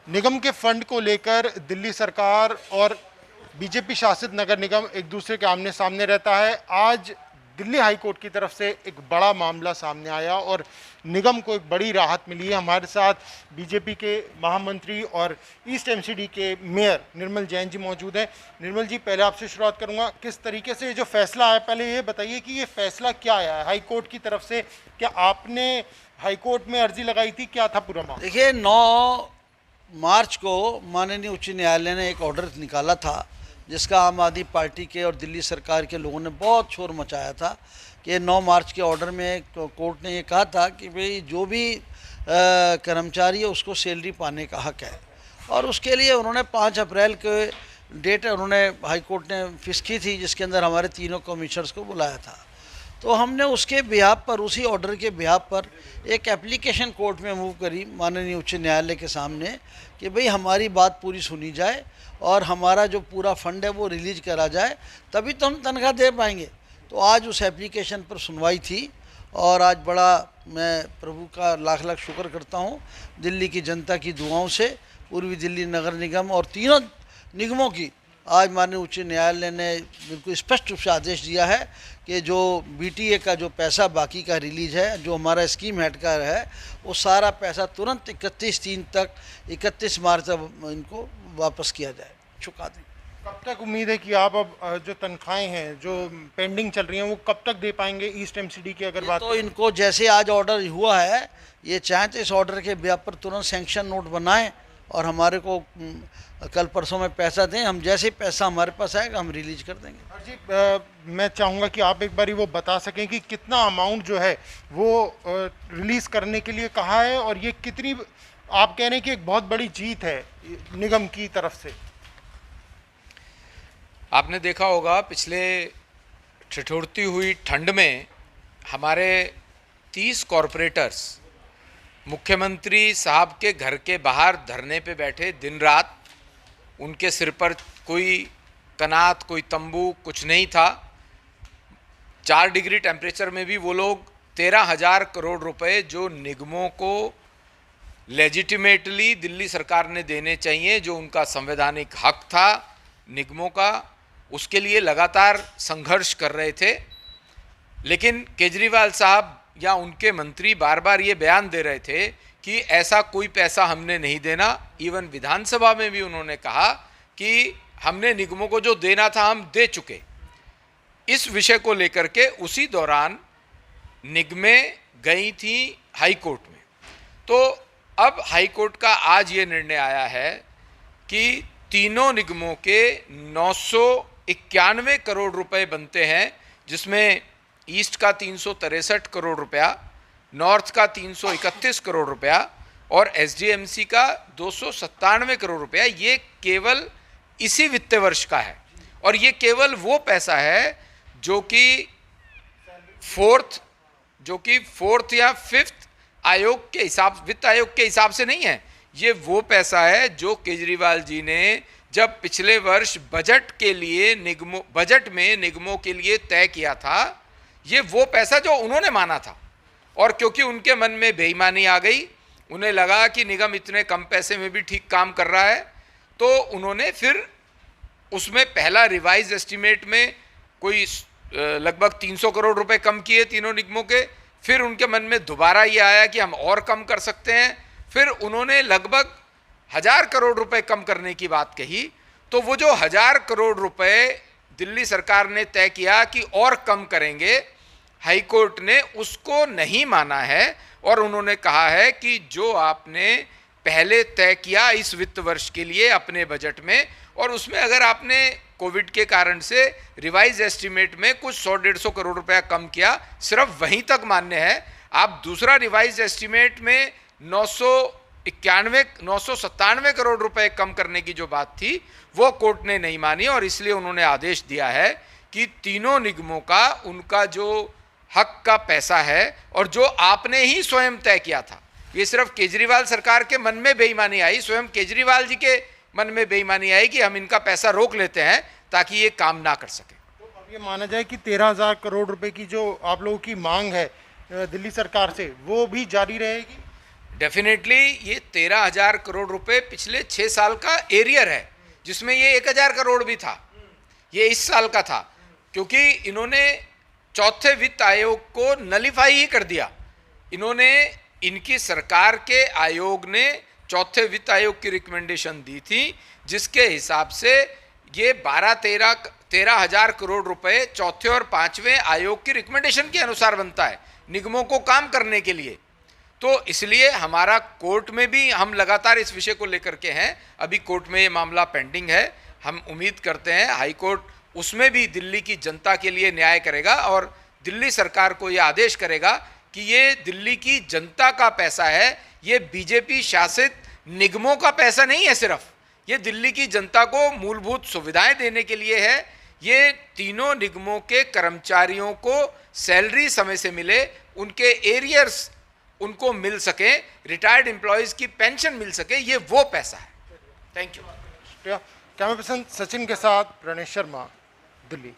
निगम के फंड को लेकर दिल्ली सरकार और बीजेपी शासित नगर निगम एक दूसरे के आमने सामने रहता है। आज दिल्ली हाई कोर्ट की तरफ से एक बड़ा मामला सामने आया और निगम को एक बड़ी राहत मिली है। हमारे साथ बीजेपी के महामंत्री और ईस्ट एमसीडी के मेयर निर्मल जैन जी मौजूद हैं। निर्मल जी, पहले आपसे शुरुआत करूंगा, किस तरीके से जो फैसला आया, पहले ये बताइए कि ये फैसला क्या आया है हाई कोर्ट की तरफ से? क्या आपने हाई कोर्ट में अर्जी लगाई थी? क्या था पूरा मामला? देखिए, 9 मार्च को माननीय उच्च न्यायालय ने एक ऑर्डर निकाला था जिसका आम आदमी पार्टी के और दिल्ली सरकार के लोगों ने बहुत शोर मचाया था कि 9 मार्च के ऑर्डर में कोर्ट ने ये कहा था कि भाई जो भी कर्मचारी है उसको सैलरी पाने का हक है, और उसके लिए उन्होंने 5 अप्रैल के डेट उन्होंने हाई कोर्ट ने फिक्स की थी, जिसके अंदर हमारे तीनों कमिश्नर्स को बुलाया था। तो हमने उसके बिहाफ पर, उसी ऑर्डर के बिहाफ पर एक एप्लीकेशन कोर्ट में मूव करी माननीय उच्च न्यायालय के सामने कि भाई हमारी बात पूरी सुनी जाए और हमारा जो पूरा फंड है वो रिलीज करा जाए, तभी तो हम तनख्वाह दे पाएंगे। तो आज उस एप्लीकेशन पर सुनवाई थी और आज बड़ा मैं प्रभु का लाख लाख शुक्र करता हूँ, दिल्ली की जनता की दुआओं से पूर्वी दिल्ली नगर निगम और तीनों निगमों की आज माननीय उच्च न्यायालय ने बिल्कुल स्पष्ट रूप से आदेश दिया है कि जो बीटीए का जो पैसा बाकी का रिलीज है, जो हमारा स्कीम हेड का है, वो सारा पैसा तुरंत 31/3 तक, 31 मार्च तक इनको वापस किया जाए, चुका दें। कब तक उम्मीद है कि आप अब जो तनख्वाहें हैं जो पेंडिंग चल रही हैं वो कब तक दे पाएंगे ईस्ट एमसीडी की अगर बात? तो इनको जैसे आज ऑर्डर हुआ है, ये चाहें तो इस ऑर्डर के बिहाफ पर तुरंत सैंक्शन नोट बनाएं और हमारे को कल परसों में पैसा दें। हम जैसे ही पैसा हमारे पास आएगा हम रिलीज कर देंगे। जी, मैं चाहूँगा कि आप एक बारी वो बता सकें कि कितना अमाउंट जो है वो रिलीज करने के लिए कहा है, और ये कितनी, आप कह रहे हैं कि एक बहुत बड़ी जीत है निगम की तरफ से? आपने देखा होगा पिछले ठिठुरती हुई ठंड में हमारे 30 कॉरपोरेटर्स मुख्यमंत्री साहब के घर के बाहर धरने पे बैठे दिन रात। उनके सिर पर कोई कनात, कोई तंबू, कुछ नहीं था। 4 डिग्री टेम्परेचर में भी वो लोग 13,000 करोड़ रुपए जो निगमों को लेजिटिमेटली दिल्ली सरकार ने देने चाहिए, जो उनका संवैधानिक हक था निगमों का, उसके लिए लगातार संघर्ष कर रहे थे। लेकिन केजरीवाल साहब या उनके मंत्री बार बार ये बयान दे रहे थे कि ऐसा कोई पैसा हमने नहीं देना। इवन विधानसभा में भी उन्होंने कहा कि हमने निगमों को जो देना था हम दे चुके। इस विषय को लेकर के उसी दौरान निगमें गई थी हाई कोर्ट में। तो अब हाई कोर्ट का आज ये निर्णय आया है कि तीनों निगमों के 991 करोड़ रुपए बनते हैं, जिसमें ईस्ट का 363 करोड़ रुपया, नॉर्थ का 331 करोड़ रुपया और एसडीएमसी का 297 करोड़ रुपया। ये केवल इसी वित्त वर्ष का है, और ये केवल वो पैसा है जो कि फोर्थ या फिफ्थ आयोग के हिसाब, वित्त आयोग के हिसाब से नहीं है। ये वो पैसा है जो केजरीवाल जी ने जब पिछले वर्ष बजट के लिए बजट में निगमों के लिए तय किया था, ये वो पैसा जो उन्होंने माना था। और क्योंकि उनके मन में बेईमानी आ गई, उन्हें लगा कि निगम इतने कम पैसे में भी ठीक काम कर रहा है, तो उन्होंने फिर उसमें पहला रिवाइज एस्टीमेट में कोई लगभग 300 करोड़ रुपए कम किए तीनों निगमों के। फिर उनके मन में दोबारा ये आया कि हम और कम कर सकते हैं। फिर उन्होंने लगभग 1000 करोड़ रुपए कम करने की बात कही। तो वो जो 1000 करोड़ रुपए दिल्ली सरकार ने तय किया कि और कम करेंगे, हाई कोर्ट ने उसको नहीं माना है और उन्होंने कहा है कि जो आपने पहले तय किया इस वित्त वर्ष के लिए अपने बजट में, और उसमें अगर आपने कोविड के कारण से रिवाइज एस्टीमेट में कुछ 100-150 करोड़ रुपया कम किया, सिर्फ वहीं तक मान्य है। आप दूसरा रिवाइज एस्टीमेट में 997 करोड़ रुपए कम करने की जो बात थी वो कोर्ट ने नहीं मानी, और इसलिए उन्होंने आदेश दिया है कि तीनों निगमों का उनका जो हक का पैसा है और जो आपने ही स्वयं तय किया था, ये सिर्फ केजरीवाल सरकार के मन में बेईमानी आई, स्वयं केजरीवाल जी के मन में बेईमानी आई कि हम इनका पैसा रोक लेते हैं ताकि ये काम ना कर सके। तो अब ये माना जाए कि 13,000 करोड़ रुपए की जो आप लोगों की मांग है दिल्ली सरकार से, वो भी जारी रहेगी? डेफिनेटली ये 13,000 करोड़ रुपए पिछले 6 साल का एरियर है, जिसमें ये 1,000 करोड़ भी था, ये इस साल का था, क्योंकि इन्होंने चौथे वित्त आयोग को नलीफाई ही कर दिया। इन्होंने, इनकी सरकार के आयोग ने चौथे वित्त आयोग की रिकमेंडेशन दी थी, जिसके हिसाब से ये 13,000 करोड़ रुपए चौथे और पांचवें आयोग की रिकमेंडेशन के अनुसार बनता है निगमों को काम करने के लिए। तो इसलिए हमारा कोर्ट में भी हम लगातार इस विषय को लेकर के हैं, अभी कोर्ट में ये मामला पेंडिंग है। हम उम्मीद करते हैं हाई कोर्ट उसमें भी दिल्ली की जनता के लिए न्याय करेगा और दिल्ली सरकार को ये आदेश करेगा कि ये दिल्ली की जनता का पैसा है, ये बीजेपी शासित निगमों का पैसा नहीं है, सिर्फ ये दिल्ली की जनता को मूलभूत सुविधाएं देने के लिए है। ये तीनों निगमों के कर्मचारियों को सैलरी समय से मिले, उनके एरियर्स उनको मिल सके, रिटायर्ड एम्प्लॉयज की पेंशन मिल सके, ये वो पैसा है। Thank you. Camera person Sachin के साथ प्रणेश शर्मा, दिल्ली।